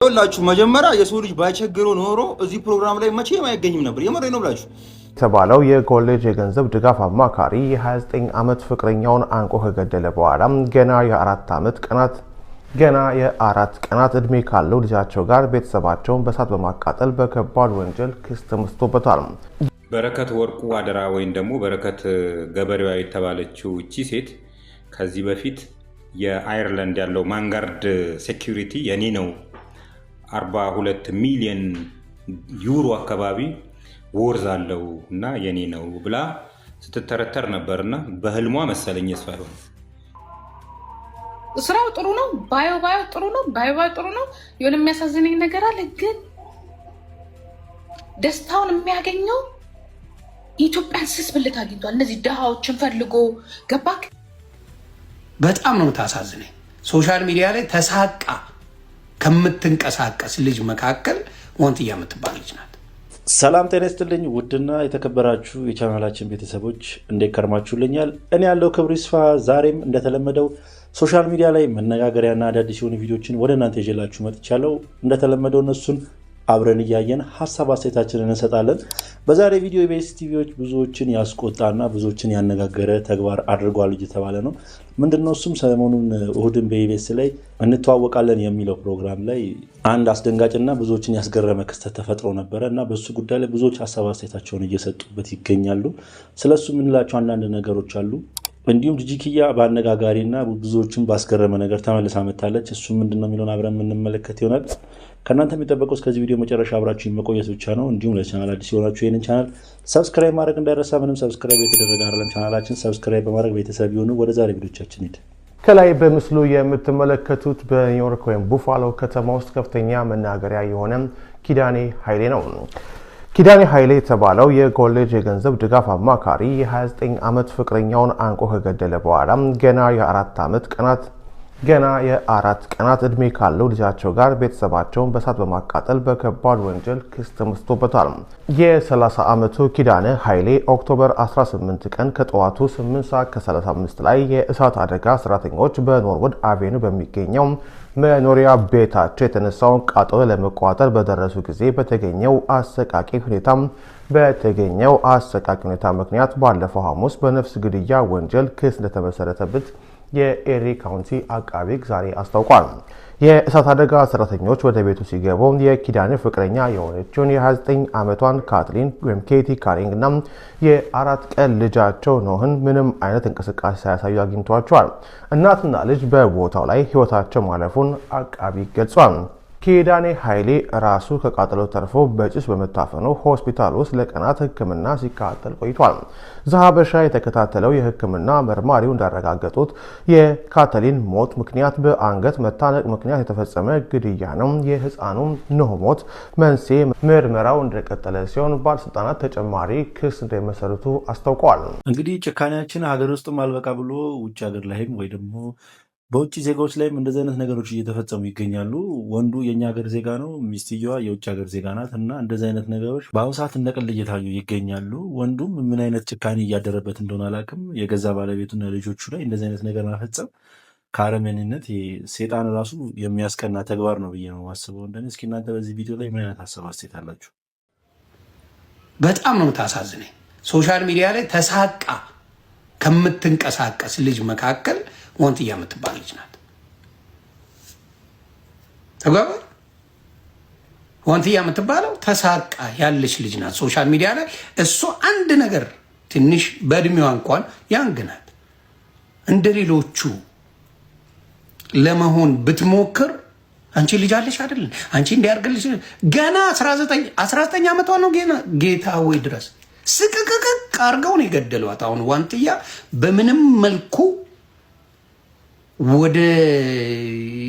ሁላችሁ መጀመሪያ የሰው ልጅ ባይቸግረው ኖሮ እዚህ ፕሮግራም ላይ መቼም አይገኝም ነበር። የምሬን ነው ብላችሁ የተባለው የኮሌጅ የገንዘብ ድጋፍ አማካሪ የ29 ዓመት ፍቅረኛውን አንቆ ከገደለ በኋላ ገና የአራት ቀናት እድሜ ካለው ልጃቸው ጋር ቤተሰባቸውን በሳት በማቃጠል በከባድ ወንጀል ክስ ተመስርቶበታል። በረከት ወርቁ አደራ ወይም ደግሞ በረከት ገበሬዋ የተባለችው እቺ ሴት ከዚህ በፊት የአየርላንድ ያለው ማንጋርድ ሴኩሪቲ የኔ ነው 42 ሚሊዮን ዩሮ አካባቢ ወርዝ አለው እና የኔ ነው ብላ ስትተረተር ነበርና በህልሟ መሰለኝ ይስፋው ስራው ጥሩ ነው ባዮ ጥሩ ነው ጥሩ ነው። የሆነ የሚያሳዝነኝ ነገር አለ፣ ግን ደስታውን የሚያገኘው ኢትዮጵያን ስስ ብልት አግኝቷል። እነዚህ ድሃዎችን ፈልጎ ገባክ። በጣም ነው ታሳዝነኝ። ሶሻል ሚዲያ ላይ ተሳቃ ከምትንቀሳቀስ ልጅ መካከል ወንትያ የምትባል ልጅ ናት። ሰላም ጤና ይስጥልኝ ውድና የተከበራችሁ የቻናላችን ቤተሰቦች እንዴት ከርማችሁልኛል? እኔ ያለው ክብሩ ይስፋ ዛሬም እንደተለመደው ሶሻል ሚዲያ ላይ መነጋገሪያና አዳዲስ የሆኑ ቪዲዮችን ወደ እናንተ ይዤላችሁ መጥቻለሁ። እንደተለመደው እነሱን አብረን እያየን ሀሳብ አስተያየታችንን እንሰጣለን። በዛሬ ቪዲዮ ኢቢኤስ ቲቪዎች ብዙዎችን ያስቆጣና ብዙዎችን ያነጋገረ ተግባር አድርጓል እየተባለ ነው። ምንድነው እሱም? ሰሞኑን እሁድን በኢቢኤስ ላይ እንተዋወቃለን የሚለው ፕሮግራም ላይ አንድ አስደንጋጭና ብዙዎችን ያስገረመ ክስተት ተፈጥሮ ነበረ እና በሱ ጉዳይ ላይ ብዙዎች ሀሳብ አስተያየታቸውን እየሰጡበት ይገኛሉ። ስለሱ የምንላቸው አንዳንድ ነገሮች አሉ። እንዲሁም ጂጂኪያ በአነጋጋሪና ብዙዎችን ባስገረመ ነገር ተመልሳ መታለች። እሱ ምንድነው የሚለውን አብረን የምንመለከት ይሆናል። ከእናንተ የሚጠበቀው እስከዚህ ቪዲዮ መጨረሻ አብራችሁ መቆየት ብቻ ነው። እንዲሁም ለቻናል አዲስ የሆናችሁ ይህንን ቻናል ሰብስክራይብ ማድረግ እንዳይረሳ። ምንም ሰብስክራይብ የተደረገ አይደለም፣ ቻናላችን ሰብስክራይብ በማድረግ ቤተሰብ ይሁኑ። ወደ ዛሬ ቪዲዮቻችን ሄድ። ከላይ በምስሉ የምትመለከቱት በኒውዮርክ ወይም ቡፋሎ ከተማ ውስጥ ከፍተኛ መናገሪያ የሆነ ኪዳኔ ኃይሌ ነው። ኪዳኔ ኃይሌ የተባለው የኮሌጅ የገንዘብ ድጋፍ አማካሪ የ29 ዓመት ፍቅረኛውን አንቆ ከገደለ በኋላ ገና የአራት ቀናት እድሜ ካለው ልጃቸው ጋር ቤተሰባቸውን በሳት በማቃጠል በከባድ ወንጀል ክስ ተመስርቶበታል። የ30 ዓመቱ ኪዳኔ ኃይሌ ኦክቶበር 18 ቀን ከጠዋቱ 8:35 ላይ የእሳት አደጋ ሰራተኞች በኖርውድ አቬኑ በሚገኘው መኖሪያ ቤታቸው የተነሳውን ቃጠሎ ለመቆጣጠር በደረሱ ጊዜ በተገኘው አሰቃቂ ሁኔታ ምክንያት ባለፈው ሐሙስ በነፍስ ግድያ ወንጀል ክስ እንደተመሰረተበት የኤሪ ካውንቲ አቃቤ ሕግ ዛሬ አስታውቋል። የእሳት አደጋ ሰራተኞች ወደ ቤቱ ሲገቡ የኪዳኔ ፍቅረኛ የሆነችውን የ29 ዓመቷን ካትሊን ወይም ኬቲ ካሪንግ እና የአራት ቀን ልጃቸው ኖህን ምንም አይነት እንቅስቃሴ ሳያሳዩ አግኝቷቸዋል። እናትና ልጅ በቦታው ላይ ህይወታቸው ማለፉን አቃቤ ሕግ ገልጿል። ኪዳኔ ኃይሌ ራሱ ከቃጠሎ ተርፎ በጭስ በመታፈኑ ሆስፒታል ውስጥ ለቀናት ሕክምና ሲካተል ቆይቷል። ዘሀበሻ የተከታተለው የሕክምና መርማሪው እንዳረጋገጡት የካትሊን ሞት ምክንያት በአንገት መታነቅ ምክንያት የተፈጸመ ግድያ ነው። የህፃኑ ኖህ ሞት መንስኤ ምርመራው እንደቀጠለ ሲሆን ባለስልጣናት ተጨማሪ ክስ እንደሚመሰርቱ አስታውቀዋል። እንግዲህ ጭካኔያችን ሀገር ውስጥ አልበቃ ብሎ ውጭ ሀገር ላይም ወይ ደግሞ በውጭ ዜጋዎች ላይም እንደዚህ አይነት ነገሮች እየተፈጸሙ ይገኛሉ። ወንዱ የኛ ሀገር ዜጋ ነው፣ ሚስትየዋ የውጭ ሀገር ዜጋ ናት እና እንደዚህ አይነት ነገሮች በአሁኑ ሰዓት እንደቀል እየታዩ ይገኛሉ። ወንዱም ምን አይነት ጭካኔ እያደረበት እንደሆነ አላውቅም። የገዛ ባለቤቱና ልጆቹ ላይ እንደዚህ አይነት ነገር ማፈጸም ከአረመኔነት ሴጣን ራሱ የሚያስቀና ተግባር ነው ብዬ ነው ማስበው። እንደኔ እስኪ እናንተ በዚህ ቪዲዮ ላይ ምን አይነት ሀሳብ አስተያየት አላችሁ? በጣም ነው ታሳዝነኝ። ሶሻል ሚዲያ ላይ ተሳቃ ከምትንቀሳቀስ ልጅ መካከል ወንትያ የምትባል ልጅ ናት። ተጓባ ወንትያ የምትባለው ተሳቃ ያለች ልጅ ናት ሶሻል ሚዲያ ላይ። እሷ አንድ ነገር ትንሽ በእድሜዋ እንኳን ያንግናት እንደ ሌሎቹ ለመሆን ብትሞክር አንቺ ልጅ አለሽ አይደል? አንቺ እንዲያርግልሽ ገና 19 ዓመቷ ነው። ጌታ ወይ ድረስ ስቅቅቅ አርገው ነው የገደሏት። አሁን ወንትያ በምንም መልኩ ወደ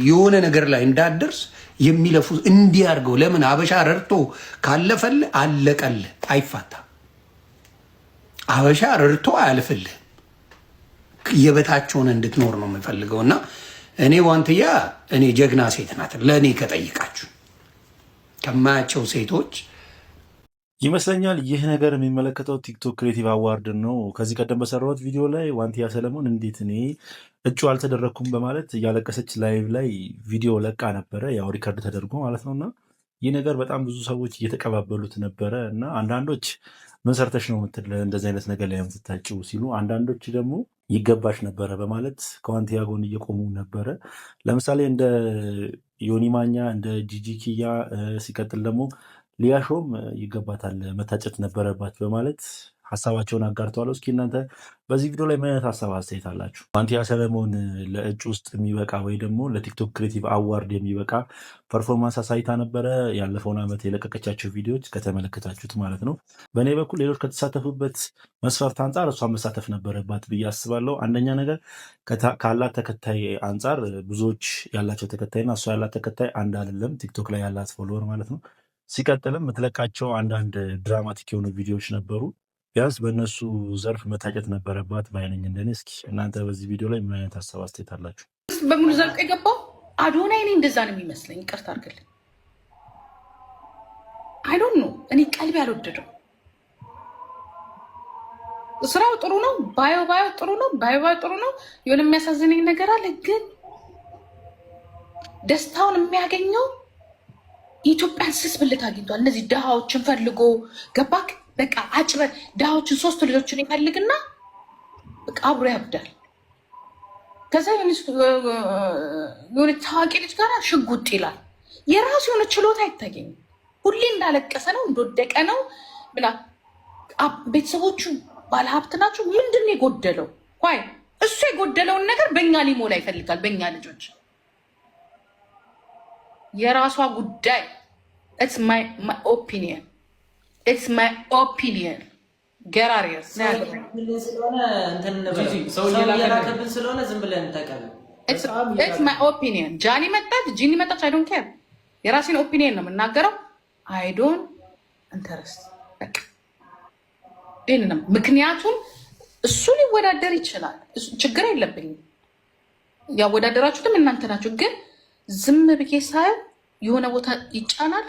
የሆነ ነገር ላይ እንዳደርስ የሚለፉ እንዲያርገው። ለምን አበሻ ረድቶ ካለፈል አለቀል፣ አይፋታ። አበሻ ረድቶ አያልፍልህ፣ የበታቸውን እንድትኖር ነው የምፈልገው። እና እኔ ወንትያ እኔ ጀግና ሴት ናት ለእኔ ከጠይቃችሁ ከማያቸው ሴቶች ይመስለኛል ይህ ነገር የሚመለከተው ቲክቶክ ክሬቲቭ አዋርድ ነው። ከዚህ ቀደም በሰራሁት ቪዲዮ ላይ ዋንቲያ ሰለሞን እንዴት እኔ እጩ አልተደረግኩም በማለት እያለቀሰች ላይቭ ላይ ቪዲዮ ለቃ ነበረ፣ ያው ሪከርድ ተደርጎ ማለት ነው። እና ይህ ነገር በጣም ብዙ ሰዎች እየተቀባበሉት ነበረ እና አንዳንዶች ምን ሰርተሽ ነው እንደዚህ አይነት ነገር ላይ የምትታጭው ሲሉ፣ አንዳንዶች ደግሞ ይገባሽ ነበረ በማለት ከዋንቲያ ጎን እየቆሙ ነበረ። ለምሳሌ እንደ ዮኒ ማኛ፣ እንደ ጂጂ ኪያ፣ ሲቀጥል ደግሞ ሊያሾም ይገባታል መታጨት ነበረባት በማለት ሀሳባቸውን አጋርተዋል። እስኪ እናንተ በዚህ ቪዲዮ ላይ ምን አይነት ሀሳብ አስተያየት አላችሁ? ዋንቲያ ሰለሞን ለእጩ ውስጥ የሚበቃ ወይ ደግሞ ለቲክቶክ ክሬቲቭ አዋርድ የሚበቃ ፐርፎርማንስ አሳይታ ነበረ። ያለፈውን ዓመት የለቀቀቻቸው ቪዲዮዎች ከተመለከታችሁት ማለት ነው። በእኔ በኩል ሌሎች ከተሳተፉበት መስፈርት አንጻር እሷ መሳተፍ ነበረባት ብዬ አስባለሁ። አንደኛ ነገር ካላት ተከታይ አንጻር ብዙዎች ያላቸው ተከታይና እሷ ያላት ተከታይ አንድ አይደለም፣ ቲክቶክ ላይ ያላት ፎሎወር ማለት ነው። ሲቀጥልም የምትለቃቸው አንዳንድ ድራማቲክ የሆኑ ቪዲዮዎች ነበሩ። ቢያንስ በእነሱ ዘርፍ መታጨት ነበረባት ባይነኝ እንደኔ። እስኪ እናንተ በዚህ ቪዲዮ ላይ ምን አይነት ሀሳብ አስተያየት አላችሁ? በሙሉ ዘልቆ የገባው አዶናይ እኔ እንደዛ ነው የሚመስለኝ። ይቅርታ አድርግልኝ። አይዶን ነው እኔ ቀልብ ያልወደደው። ስራው ጥሩ ነው፣ ባዮ ጥሩ ነው፣ ባዮ ጥሩ ነው። የሆነ የሚያሳዝነኝ ነገር አለ፣ ግን ደስታውን የሚያገኘው ኢትዮጵያን ስስ ብልት አግኝቷል። እነዚህ ድሃዎችን ፈልጎ ገባክ? በቃ አጭበ ድሃዎችን 3 ልጆችን ይፈልግና በቃ አብሮ ያብዳል። ከዛ የሆነ ታዋቂ ልጅ ጋር ሽጉጥ ይላል። የራሱ የሆነ ችሎታ አይታገኝም። ሁሌ እንዳለቀሰ ነው፣ እንደወደቀ ነው ብላ ቤተሰቦቹ ባለሀብት ናቸው። ምንድን ነው የጎደለው? ይ እሱ የጎደለውን ነገር በእኛ ሊሞላ ይፈልጋል። በእኛ ልጆች የራሷ ጉዳይ። ኢትስ ማይ ኦፒኒየን ገራሪየስ ሰው እየላከብን ስለሆነ ዝም ብለን ተቀበል። ኢትስ ማይ ኦፒኒየን። ጂኒ መጣች አይ ዶንት ኬር። የራሴን ኦፒኒየን ነው የምናገረው። አይ ዶንት ኢንተረስት ይህንንም። ምክንያቱም እሱ ሊወዳደር ይችላል፣ ችግር የለብኝም። ያወዳደራችሁትም እናንተ ናችሁ። ግን ዝም ብዬ ሳየው የሆነ ቦታ ይጫናል፣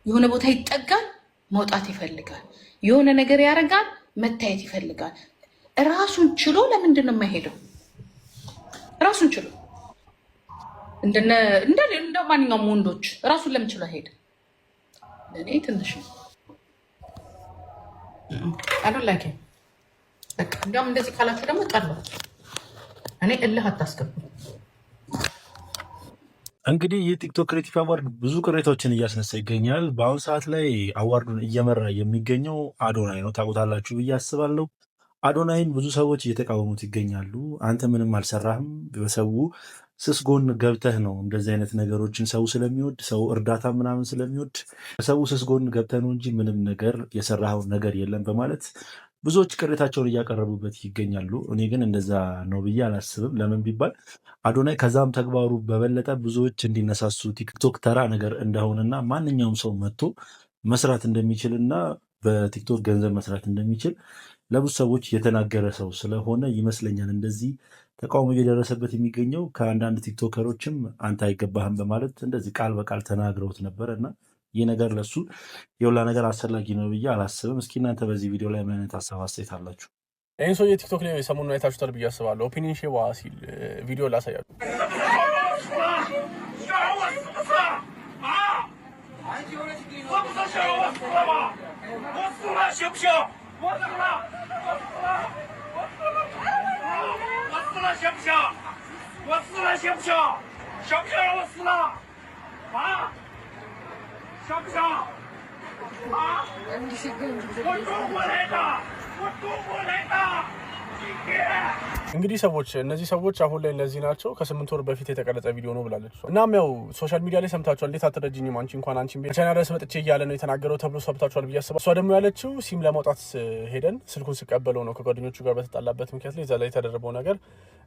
የሆነ ቦታ ይጠጋል፣ መውጣት ይፈልጋል፣ የሆነ ነገር ያደርጋል፣ መታየት ይፈልጋል። ራሱን ችሎ ለምንድን ነው የማይሄደው? ራሱን ችሎ እንደ ማንኛውም ወንዶች ራሱን ለምን ችሎ ሄደ? ለእኔ ትንሽ ነው። አዶላኪ እንዲያውም እንደዚህ ካላችሁ ደግሞ ጠለው። እኔ እልህ አታስገቡ። እንግዲህ ይህ ቲክቶክ ክሬቲቭ አዋርድ ብዙ ቅሬታዎችን እያስነሳ ይገኛል። በአሁኑ ሰዓት ላይ አዋርዱን እየመራ የሚገኘው አዶናይ ነው። ታውቁታላችሁ ብዬ አስባለሁ። አዶናይን ብዙ ሰዎች እየተቃወሙት ይገኛሉ። አንተ ምንም አልሰራህም፣ በሰው ስስ ጎን ገብተህ ነው እንደዚህ አይነት ነገሮችን ሰው ስለሚወድ ሰው እርዳታ ምናምን ስለሚወድ ሰው ስስ ጎን ገብተህ ነው እንጂ ምንም ነገር የሰራኸው ነገር የለም በማለት ብዙዎች ቅሬታቸውን እያቀረቡበት ይገኛሉ። እኔ ግን እንደዛ ነው ብዬ አላስብም። ለምን ቢባል አዶናይ ከዛም ተግባሩ በበለጠ ብዙዎች እንዲነሳሱ ቲክቶክ ተራ ነገር እንደሆነና ማንኛውም ሰው መጥቶ መስራት እንደሚችልና በቲክቶክ ገንዘብ መስራት እንደሚችል ለብዙ ሰዎች የተናገረ ሰው ስለሆነ ይመስለኛል እንደዚህ ተቃውሞ እየደረሰበት የሚገኘው። ከአንዳንድ ቲክቶከሮችም አንተ አይገባህም በማለት እንደዚህ ቃል በቃል ተናግረውት ነበረ እና ይህ ነገር ለሱ የሁላ ነገር አስፈላጊ ነው ብዬ አላስብም። እስኪ እናንተ በዚህ ቪዲዮ ላይ ምን አይነት ሀሳብ አስተያየት አላችሁ? ይህን ሰውዬ ቲክቶክ ላይ ሰሞኑን አይታችሁታል ብዬ አስባለሁ። ኦፒኒየን ሼዋ ሲል ቪዲዮ ላሳያችሁ። እንግዲህ እነዚህ ሰዎች አሁን ላይ እነዚህ ናቸው። ከ8 ወር በፊት የተቀረጸ ቪዲዮ ነው ብላለች። እናም ያው ሶሻል ሚዲያ ላይ ሰምታችኋል። እንዴት አትረጅኝም አንቺ እንኳን አንቺን ቤት ቻይና ድረስ መጥቼ እያለ ነው የተናገረው ተብሎ ሰምታችኋል ብዬ አስባለሁ። እሷ ደግሞ ያለችው ሲም ለማውጣት ሄደን ስልኩን ስቀበለው ነው ከጓደኞቹ ጋር በተጣላበት ምክንያት ላይ እዛ ላይ የተደረበው ነገር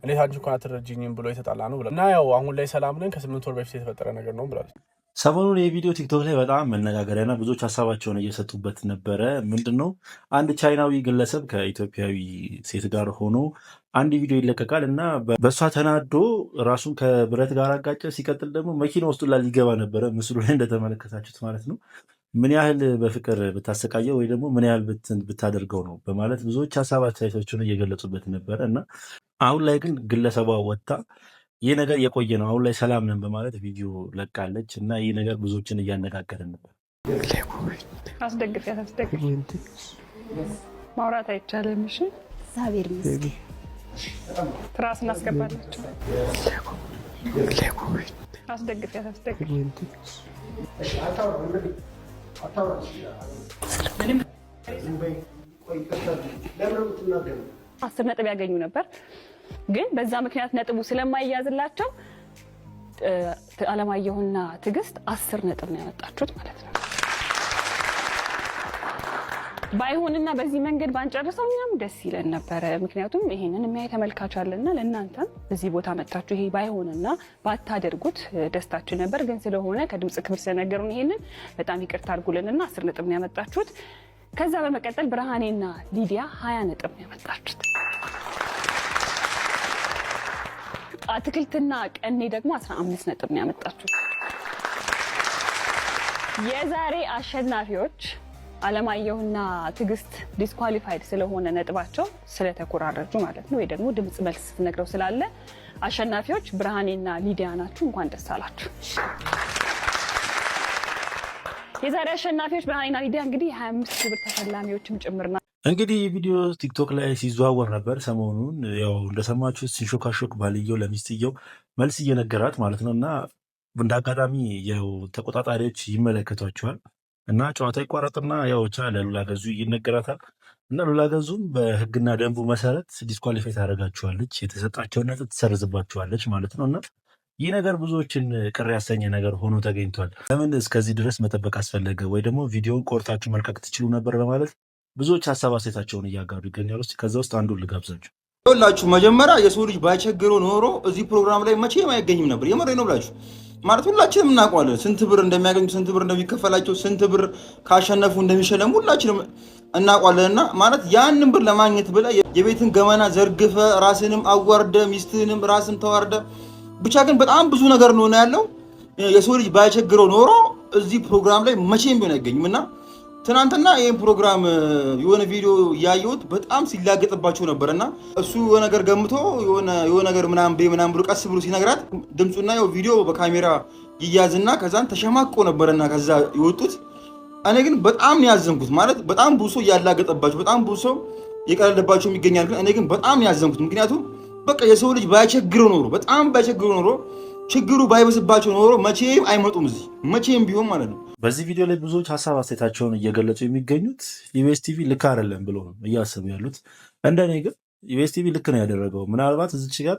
እንዴት አንቺ እንኳን አትረጅኝም ብሎ የተጣላ ነው ብላ እና ያው አሁን ላይ ሰላም ነን ከ8 ወር በፊት የተፈጠረ ነገር ነው ብላለች። ሰሞኑን የቪዲዮ ቲክቶክ ላይ በጣም መነጋገሪያና ብዙዎች ሀሳባቸውን እየሰጡበት ነበረ። ምንድን ነው አንድ ቻይናዊ ግለሰብ ከኢትዮጵያዊ ሴት ጋር ሆኖ አንድ ቪዲዮ ይለቀቃል እና በእሷ ተናዶ ራሱን ከብረት ጋር አጋጨ። ሲቀጥል ደግሞ መኪና ውስጡ ላ ሊገባ ነበረ፣ ምስሉ ላይ እንደተመለከታችሁት ማለት ነው። ምን ያህል በፍቅር ብታሰቃየው ወይ ደግሞ ምን ያህል ብታደርገው ነው በማለት ብዙዎች ሀሳብ አስተያየቶችን እየገለጹበት ነበረ እና አሁን ላይ ግን ግለሰቧ ወጥታ ይህ ነገር የቆየ ነው፣ አሁን ላይ ሰላም ነን በማለት ቪዲዮ ለቃለች እና ይህ ነገር ብዙዎችን እያነጋገረ ነበር። አስደግፊያት ማውራት አይቻልም። እሺ እግዚአብሔር ይመስገን። ትራስ እናስገባላችሁ። አስደግፊያት አስር ነጥብ ያገኙ ነበር፣ ግን በዛ ምክንያት ነጥቡ ስለማይያዝላቸው አለማየሁና ትዕግስት 10 ነጥብ ነው ያመጣችሁት ማለት ነው። ባይሆንና በዚህ መንገድ ባንጨርሰው እኛም ደስ ይለን ነበረ። ምክንያቱም ይሄንን የሚያይ ተመልካች አለና ለእናንተም እዚህ ቦታ መጣችሁ ይሄ ባይሆንና ባታደርጉት ደስታችን ነበር። ግን ስለሆነ ከድምጽ ክብር ስለነገሩን ይሄንን በጣም ይቅርታ አድርጉልንና 10 ነጥብ ነው ያመጣችሁት። ከዛ በመቀጠል ብርሃኔና ሊዲያ 20 ነጥብ ነው ያመጣችሁት። አትክልትና ቀኔ ደግሞ 15 ነጥብ ነው ያመጣችሁት። የዛሬ አሸናፊዎች አለማየሁና ትዕግስት ዲስኳሊፋይድ ስለሆነ ነጥባቸው ስለተቆራረጁ ማለት ነው፣ ወይ ደግሞ ድምጽ መልስ ስትነግረው ስላለ አሸናፊዎች ብርሃኔና ሊዲያ ናችሁ። እንኳን ደስ አላችሁ። የዛሬ አሸናፊዎች ብርሃኔና ሊዲያ እንግዲህ 25,000 ብር ተሸላሚዎችም ጭምርና እንግዲህ ቪዲዮ ቲክቶክ ላይ ሲዘዋወር ነበር ሰሞኑን። ያው እንደሰማችሁ ሲንሾካሾክ ባልየው ለሚስትየው መልስ እየነገራት ማለት ነው እና እንደ አጋጣሚ ያው ተቆጣጣሪዎች ይመለከቷቸዋል እና ጨዋታ ይቋረጥና ያው ለሉላ ገዙ ይነገራታል እና ሉላ ገዙም በህግና ደንቡ መሰረት ዲስኳሊፋይ ታደርጋቸዋለች፣ የተሰጣቸውን ነጥብ ትሰርዝባቸዋለች ማለት ነው እና ይህ ነገር ብዙዎችን ቅር ያሰኘ ነገር ሆኖ ተገኝቷል። ለምን እስከዚህ ድረስ መጠበቅ አስፈለገ? ወይ ደግሞ ቪዲዮን ቆርጣችሁ መልቀቅ ትችሉ ነበር በማለት ብዙዎች ሀሳብ አስተያየታቸውን እያጋሩ ይገኛሉ። ከዛ ውስጥ አንዱን ልጋብዛችሁ። ሁላችሁ መጀመሪያ የሰው ልጅ ባይቸግረው ኖሮ እዚህ ፕሮግራም ላይ መቼም አይገኝም ነበር። የምሬን ነው ብላችሁ ማለት ሁላችንም እናውቀዋለን። ስንት ብር እንደሚያገኙ፣ ስንት ብር እንደሚከፈላቸው፣ ስንት ብር ካሸነፉ እንደሚሸለሙ ሁላችንም እናውቀዋለንና ማለት ያንን ብር ለማግኘት ብለህ የቤትን ገመና ዘርግፈ ራስንም አዋርደ ሚስትህንም ራስን ተዋርደ ብቻ ግን በጣም ብዙ ነገር ነው ያለው። የሰው ልጅ ባይቸግረው ኖሮ እዚህ ፕሮግራም ላይ መቼም ቢሆን አይገኝም እና ትናንትና ይህን ፕሮግራም የሆነ ቪዲዮ ያየሁት በጣም ሲላገጥባቸው ነበርና እሱ የሆነ ነገር ገምቶ የሆነ ነገር ምናምን ብሎ ቀስ ብሎ ሲነግራት ድምፁና ያው ቪዲዮ በካሜራ ይያዝና ከዛን ተሸማቆ ነበርና ከዛ የወጡት። እኔ ግን በጣም ያዘንኩት ማለት በጣም ብዙ ያላገጠባቸው በጣም ብዙ የቀለደባቸው ይገኛል። ግን እኔ ግን በጣም ያዘንኩት ምክንያቱም በቃ የሰው ልጅ ባይቸግረው ኖሮ በጣም ባይቸግረው ኖሮ ችግሩ ባይበስባቸው ኖሮ መቼም አይመጡም እዚህ መቼም ቢሆን ማለት ነው። በዚህ ቪዲዮ ላይ ብዙዎች ሀሳብ አስተያየታቸውን እየገለጹ የሚገኙት ኢቢኤስ ቲቪ ልክ አይደለም ብሎ ነው እያሰቡ ያሉት። እንደኔ ግን ኢቢኤስ ቲቪ ልክ ነው ያደረገው። ምናልባት እዚች ጋር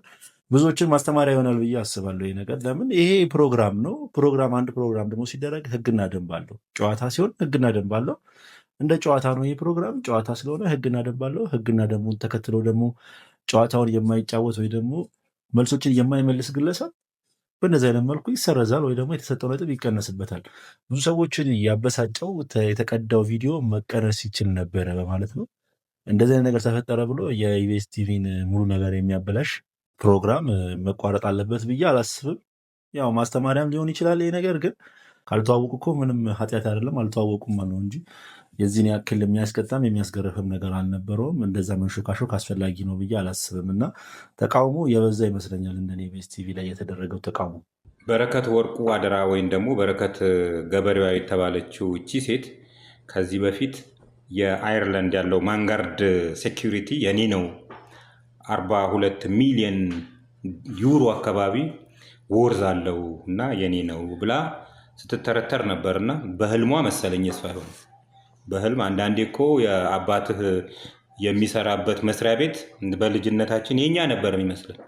ብዙዎችን ማስተማሪያ ይሆናል ብዬ አስባለሁ። ይህ ነገር ለምን ይሄ ፕሮግራም ነው። አንድ ፕሮግራም ደግሞ ሲደረግ ህግና ደንብ አለው። ጨዋታ ሲሆን ህግና ደንብ አለው። እንደ ጨዋታ ነው ይህ ፕሮግራም። ጨዋታ ስለሆነ ህግና ደንብ አለው። ህግና ደንቡን ተከትሎ ደግሞ ጨዋታውን የማይጫወት ወይ ደግሞ መልሶችን የማይመልስ ግለሰብ በእነዚህ አይነት መልኩ ይሰረዛል ወይ ደግሞ የተሰጠው ነጥብ ይቀነስበታል። ብዙ ሰዎችን ያበሳጨው የተቀዳው ቪዲዮ መቀነስ ይችል ነበረ በማለት ነው። እንደዚህ አይነት ነገር ተፈጠረ ብሎ የኢቢኤስ ቲቪን ሙሉ ነገር የሚያበላሽ ፕሮግራም መቋረጥ አለበት ብዬ አላስብም። ያው ማስተማሪያም ሊሆን ይችላል ይህ ነገር። ግን ካልተዋወቁ እኮ ምንም ኃጢአት አይደለም። አልተዋወቁም ነው እንጂ የዚህን ያክል የሚያስቀጣም የሚያስገርፍም ነገር አልነበረውም። እንደዛ መንሾካሾክ አስፈላጊ ነው ብዬ አላስብም እና ተቃውሞ የበዛ ይመስለኛል እንደኔ ኢቢኤስ ቲቪ ላይ የተደረገው ተቃውሞ። በረከት ወርቁ አደራ ወይም ደግሞ በረከት ገበሬዋ የተባለችው እቺ ሴት ከዚህ በፊት የአየርላንድ ያለው ማንጋርድ ሴኪሪቲ የኔ ነው 42 ሚሊዮን ዩሮ አካባቢ ወርዝ አለው እና የኔ ነው ብላ ስትተረተር ነበርና በህልሟ መሰለኝ ሳይሆን በህልም አንዳንዴ እኮ የአባትህ የሚሰራበት መስሪያ ቤት በልጅነታችን የኛ ነበር የሚመስለን።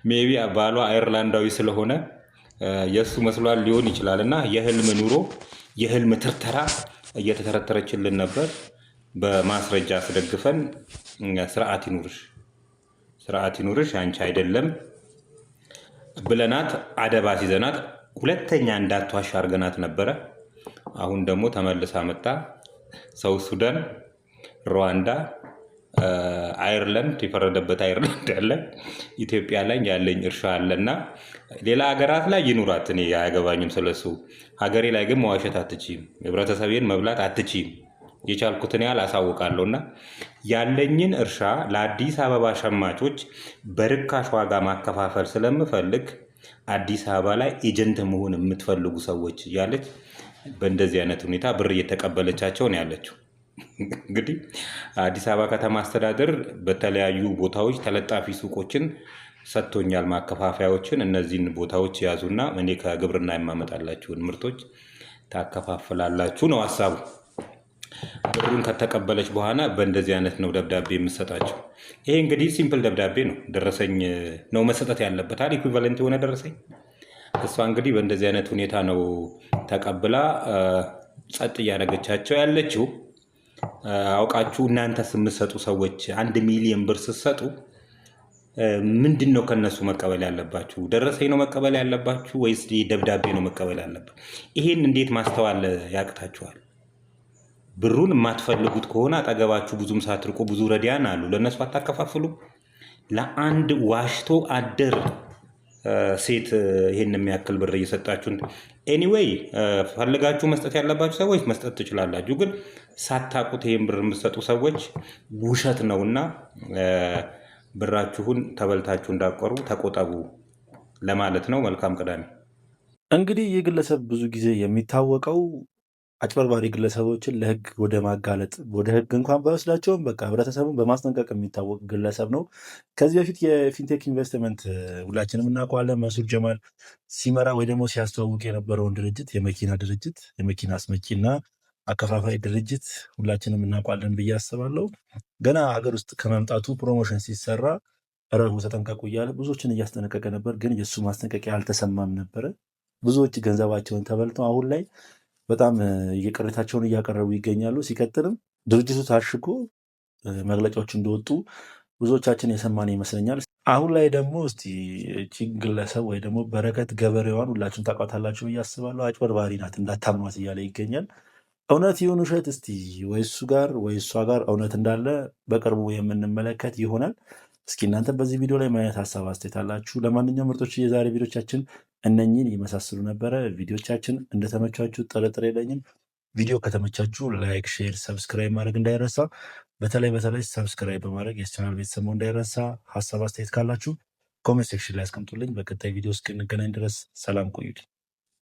ሜቢ ባሏ አየርላንዳዊ ስለሆነ የእሱ መስሏል ሊሆን ይችላል እና የህልም ኑሮ የህልም ትርተራ እየተተረተረችልን ነበር። በማስረጃ አስደግፈን ስርዓት ይኑርሽ አንቺ አይደለም ብለናት አደባ ሲዘናት ሁለተኛ እንዳትዋሽ አድርገናት ነበረ። አሁን ደግሞ ተመልሳ መጣ። ሳውዝ ሱዳን፣ ሩዋንዳ፣ አይርላንድ የፈረደበት አይርላንድ አለ፣ ኢትዮጵያ ላይ ያለኝ እርሻ አለና ሌላ ሀገራት ላይ ይኑራት፣ እኔ አያገባኝም ስለሱ። ሀገሬ ላይ ግን መዋሸት አትችይም፣ ህብረተሰቤን መብላት አትችይም። የቻልኩትን ያህል አሳውቃለሁ እና ያለኝን እርሻ ለአዲስ አበባ ሸማቾች በርካሽ ዋጋ ማከፋፈል ስለምፈልግ አዲስ አበባ ላይ ኤጀንት መሆን የምትፈልጉ ሰዎች እያለች በእንደዚህ አይነት ሁኔታ ብር እየተቀበለቻቸው ነው ያለችው። እንግዲህ አዲስ አበባ ከተማ አስተዳደር በተለያዩ ቦታዎች ተለጣፊ ሱቆችን ሰጥቶኛል፣ ማከፋፈያዎችን። እነዚህን ቦታዎች ያዙና እኔ ከግብርና የማመጣላችሁን ምርቶች ታከፋፍላላችሁ ነው ሀሳቡ። ብሩን ከተቀበለች በኋላ በእንደዚህ አይነት ነው ደብዳቤ የምሰጣቸው። ይሄ እንግዲህ ሲምፕል ደብዳቤ ነው፣ ደረሰኝ ነው መሰጠት ያለበት አይደል? ኢኩቫለንት የሆነ ደረሰኝ። እሷ እንግዲህ በእንደዚህ አይነት ሁኔታ ነው ተቀብላ ጸጥ እያደረገቻቸው ያለችው። አውቃችሁ እናንተስ የምትሰጡ ሰዎች 1 ሚሊዮን ብር ስትሰጡ ምንድን ነው ከነሱ መቀበል ያለባችሁ? ደረሰኝ ነው መቀበል ያለባችሁ ወይስ ደብዳቤ ነው መቀበል ያለባችሁ? ይሄን እንዴት ማስተዋል ያቅታችኋል? ብሩን የማትፈልጉት ከሆነ አጠገባችሁ ብዙም ሳትርቁ ብዙ ረዲያን አሉ፣ ለእነሱ አታከፋፍሉ? ለአንድ ዋሽቶ አደር ሴት ይሄን የሚያክል ብር እየሰጣችሁ፣ ኤኒዌይ ፈልጋችሁ መስጠት ያለባችሁ ሰዎች መስጠት ትችላላችሁ። ግን ሳታቁት ይሄን ብር የምትሰጡ ሰዎች ውሸት ነውና ብራችሁን ተበልታችሁ እንዳቆሩ ተቆጠቡ ለማለት ነው። መልካም ቅዳሜ። እንግዲህ ይህ ግለሰብ ብዙ ጊዜ የሚታወቀው አጭበርባሪ ግለሰቦችን ለህግ ወደ ማጋለጥ ወደ ህግ እንኳን ባይወስዳቸውም በቃ ህብረተሰቡን በማስጠንቀቅ የሚታወቅ ግለሰብ ነው። ከዚህ በፊት የፊንቴክ ኢንቨስትመንት ሁላችንም እናውቀዋለን። መሱድ ጀማል ሲመራ ወይ ደግሞ ሲያስተዋውቅ የነበረውን ድርጅት የመኪና አስመጪና አከፋፋይ ድርጅት ሁላችንም እናውቋለን ብዬ አስባለሁ። ገና ሀገር ውስጥ ከመምጣቱ ፕሮሞሽን ሲሰራ ረቡ ተጠንቀቁ እያለ ብዙዎችን እያስጠነቀቀ ነበር። ግን የእሱ ማስጠንቀቂያ አልተሰማም ነበረ። ብዙዎች ገንዘባቸውን ተበልተው አሁን ላይ በጣም ቅሬታቸውን እያቀረቡ ይገኛሉ። ሲቀጥልም ድርጅቱ ታሽጎ መግለጫዎች እንደወጡ ብዙዎቻችን የሰማን ይመስለኛል። አሁን ላይ ደግሞ እስቲ እቺ ግለሰብ ወይ ደግሞ በረከት ገበሬዋን ሁላችሁም ታውቋታላችሁ ብዬ አስባለሁ። አጭበርባሪ ናት እንዳታምኗት እያለ ይገኛል። እውነት ይሁን ውሸት እስቲ ወይ እሱ ጋር ወይ እሷ ጋር እውነት እንዳለ በቅርቡ የምንመለከት ይሆናል። እስኪ እናንተ በዚህ ቪዲዮ ላይ ምን አይነት ሀሳብ አስተያየት አላችሁ? ለማንኛውም ምርጦች የዛሬ ቪዲዮቻችን እነኝን ይመሳስሉ ነበረ። ቪዲዮቻችን እንደተመቻችሁ ጥርጥር የለኝም። ቪዲዮ ከተመቻችሁ ላይክ፣ ሼር፣ ሰብስክራይብ ማድረግ እንዳይረሳ። በተለይ ሰብስክራይብ በማድረግ የቻናል ቤተሰብ እንዳይረሳ። ሀሳብ አስተያየት ካላችሁ ኮሜንት ሴክሽን ላይ አስቀምጡልኝ። በቀጣይ ቪዲዮ እስክንገናኝ ድረስ ሰላም ቆዩልኝ።